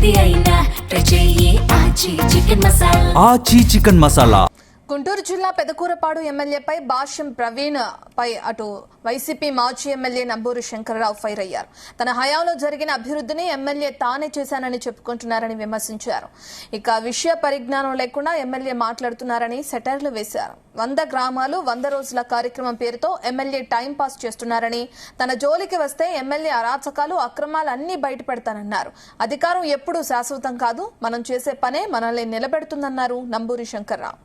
ఏది అయినా ట్రై చెయ్యి ఆచి చికెన్ మసాలా. గుంటూరు జిల్లా పెదకూరపాడు ఎమ్మెల్యేపై భాష్యం ప్రవీణ్ పై అటు వైసీపీ మాజీ ఎమ్మెల్యే నంబూరు శంకర్రావు ఫైర్ అయ్యారు. తన హయాంలో జరిగిన అభివృద్ధిని ఎమ్మెల్యే తానే చేశానని చెప్పుకుంటున్నారని విమర్శించారు. ఇక విషయ పరిజ్ఞానం లేకుండా ఎమ్మెల్యే మాట్లాడుతున్నారని సెటైర్లు వేశారు. 100 గ్రామాలు 100 రోజుల కార్యక్రమం పేరుతో ఎమ్మెల్యే టైం పాస్ చేస్తున్నారని, తన జోలికి వస్తే ఎమ్మెల్యే అరాచకాలు అక్రమాలు అన్ని బయటపెడతానన్నారు. అధికారం ఎప్పుడూ శాశ్వతం కాదు, మనం చేసే పనే మనల్ని నిలబెడుతుందన్నారు నంబూరి శంకర్రావు.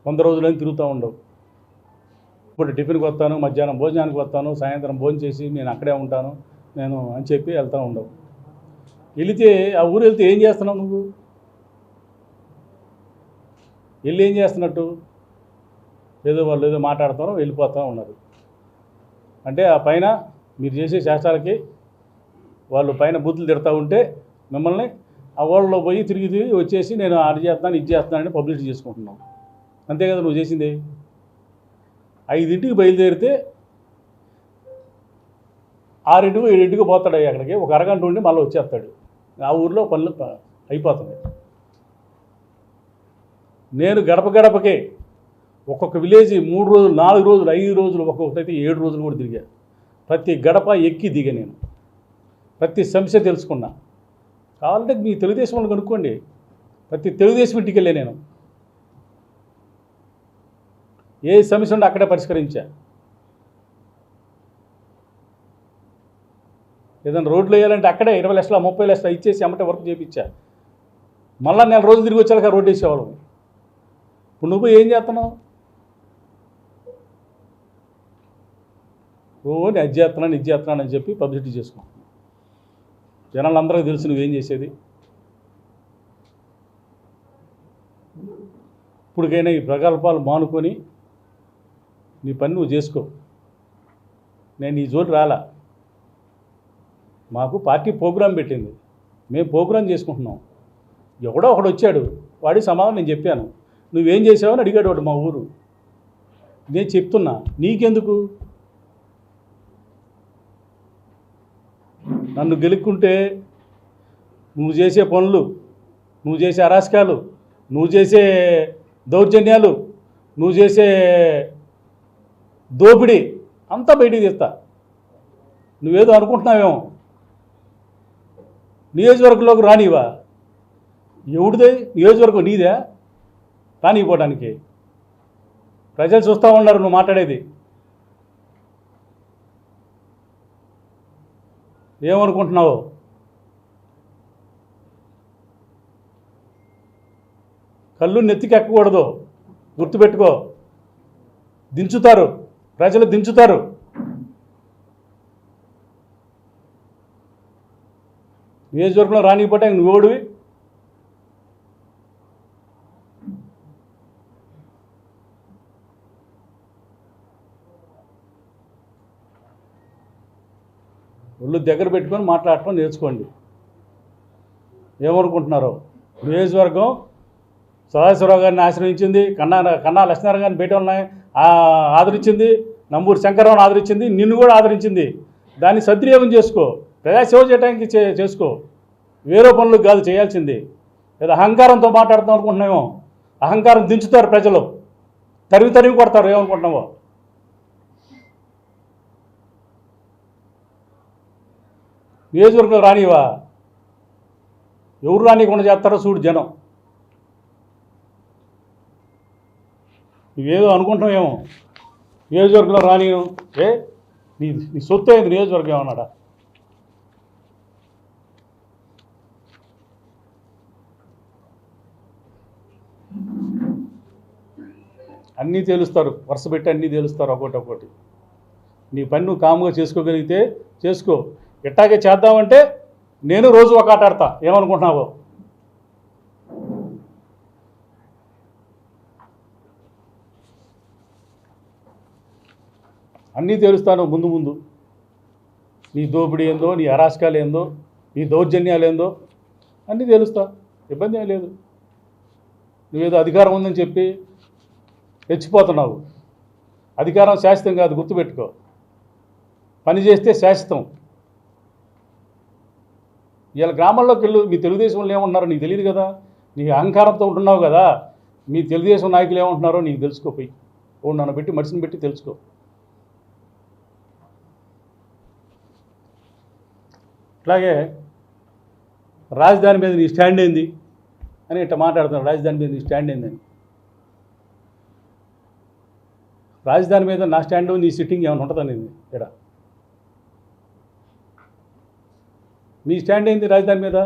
100 రోజులని తిరుగుతూ ఉండవు. ఇప్పుడు టిఫిన్కి వస్తాను, మధ్యాహ్నం భోజనానికి వస్తాను, సాయంత్రం భోజనం చేసి నేను అక్కడే ఉంటాను నేను అని చెప్పి వెళ్తూ ఉండవు. వెళితే ఆ ఊరు వెళ్తే ఏం చేస్తున్నావు నువ్వు? వెళ్ళి ఏం చేస్తున్నట్టు? ఏదో వాళ్ళు ఏదో మాట్లాడుతారో వెళ్ళిపోతూ ఉన్నారు. అంటే ఆ పైన మీరు చేసే శాస్త్రాలకి వాళ్ళు పైన బూతులు తిడతా ఉంటే మిమ్మల్ని ఆ ఓళ్ళలో పోయి తిరిగి వచ్చేసి నేను అది చేస్తాను ఇది చేస్తానని పబ్లిసిటీ చేసుకుంటున్నాను. అంతే కదా నువ్వు చేసింది. 5ంటికి బయలుదేరితే 6ంటికి 7ంటికి పోతాడు అక్కడికి. ఒక అరగంట ఉండి మళ్ళీ వచ్చేస్తాడు. ఆ ఊరిలో పనులు అయిపోతున్నాయి. నేను గడప గడపకే ఒక్కొక్క విలేజ్ 3 రోజులు 4 రోజులు 5 రోజులు ఒక్కొక్కటైతే 7 రోజులు కూడా తిరిగా. ప్రతి గడప ఎక్కి దిగా నేను ప్రతి సమస్య తెలుసుకున్నా. కావాలంటే మీ తెలుగుదేశం వాళ్ళు కనుక్కోండి. ప్రతి తెలుగుదేశం ఇంటికి వెళ్ళే నేను ఏ సమస్య ఉంటే అక్కడే పరిష్కరించా. ఏదైనా రోడ్లు వేయాలంటే అక్కడే 20 లక్షలు 30 లక్షలు ఇచ్చేసి అమ్మటే వర్క్ చేయించా. మళ్ళీ నెల రోజులు తిరిగి వచ్చాక రోడ్డు వేసేవాళ్ళం. ఇప్పుడు నువ్వు ఏం చేస్తున్నావు? నేను అది చేస్తున్నాను ఇది చేస్తున్నాను అని చెప్పి పబ్లిసిటీ చేసుకుంటున్నాను. జనాలందరికీ తెలుసు నువ్వేం చేసేది. ఇప్పటికైనా ఈ ప్రకల్పాలు మానుకొని నీ పని నువ్వు చేసుకో. నేను ఈ జోలి రాలా. మాకు పార్టీ ప్రోగ్రాం పెట్టింది, మేము ప్రోగ్రాం చేసుకుంటున్నాం. ఎవడో ఒకడు వచ్చాడు, వాడి సమాధానం నేను చెప్పాను. నువ్వేం చేసావని అడిగాడు వాడు మా ఊరు. నేను చెప్తున్నా నీకెందుకు? నన్ను గెలుక్కుంటే నువ్వు చేసే పనులు, నువ్వు చేసే అరాచకాలు, నువ్వు చేసే దౌర్జన్యాలు, నువ్వు చేసే దోపిడీ అంతా బయటికి తీస్తా. నువ్వేదో అనుకుంటున్నావేమో. నియోజకవర్గంలోకి రానివా? ఎవడిదే నియోజకవర్గం? నీదే రానివ్వడానికి. ప్రజలు చూస్తూ ఉన్నారు నువ్వు మాట్లాడేది. ఏమనుకుంటున్నావు? కళ్ళు నెత్తికి ఎక్కకూడదు, గుర్తుపెట్టుకో. దించుతారు, ప్రజలు దించుతారు. నియోజకవర్గంలో రానిపోతే నువ్వు ఓడివి. ఒళ్ళు దగ్గర పెట్టుకొని మాట్లాడటం నేర్చుకోండి. ఏమనుకుంటున్నారో? నియోజకవర్గం సదాశివరావు గారిని ఆశ్రయించింది, కన్నా లక్ష్మీనారాయణ గారిని బయట ఉన్నాయి ఆదరించింది, నంబూరి శంకర్రావుని ఆదరించింది, నిన్ను కూడా ఆదరించింది. దాన్ని సద్వినియోగం చేసుకో. ప్రజాసేవ చేయడానికి చేసుకో. వేరే పనులకు కాదు చేయాల్సింది. లేదా అహంకారంతో మాట్లాడుతాం అనుకుంటున్నామో. అహంకారం దించుతారు ప్రజలు, తరివి కొడతారు. ఏమనుకుంటున్నావో? నియోజకవర్గంలో రానివా? ఎవరు రానికుండా చేస్తారో చూడు జనం. నువ్వేదో అనుకుంటున్నావేమో. నియోజకవర్గంలో రానిను నీ సొత్తు అయింది నియోజకవర్గం ఏమన్నాడా? అన్నీ తేలుస్తారు, వరుస పెట్టి అన్నీ తేలుస్తారు ఒకటి. నీ పని నువ్వు కాముగా చేసుకోగలిగితే చేసుకో. ఎట్టాగే చేద్దామంటే నేను రోజు ఒక ఆట ఆడతా. ఏమనుకుంటున్నావో? అన్నీ తెలుస్తాను ముందు. నీ దోపిడీ ఏందో, నీ అరాచకాలు ఏందో, నీ దౌర్జన్యాలు ఏందో అన్నీ తెలుస్తా. ఇబ్బంది ఏం లేదు. నువ్వేదో అధికారం ఉందని చెప్పి రెచ్చిపోతున్నావు. అధికారం శాశ్వతం కాదు, గుర్తుపెట్టుకో. పని చేస్తే శాశ్వతం. వీళ్ళ గ్రామాల్లోకి వెళ్ళు, మీ తెలుగుదేశం వాళ్ళు ఏమంటున్నారో నీకు తెలియదు కదా, నీకు అహంకారంతో ఉంటున్నావు కదా, మీ తెలుగుదేశం నాయకులు ఏమంటున్నారో నీకు తెలుసుకోపోయి నన్ను పెట్టి మనిషిని పెట్టి తెలుసుకో. అట్లాగే రాజధాని మీద నీ స్టాండ్ ఏంది అని ఇట్లా మాట్లాడుతున్నాడు. రాజధాని మీద నీ స్టాండ్ ఏందని. రాజధాని మీద నా స్టాండ్ నీ సిట్టింగ్ ఏమైనా ఉంటుందని ఇక్కడ మీ స్టాండ్ ఏంది రాజధాని మీద?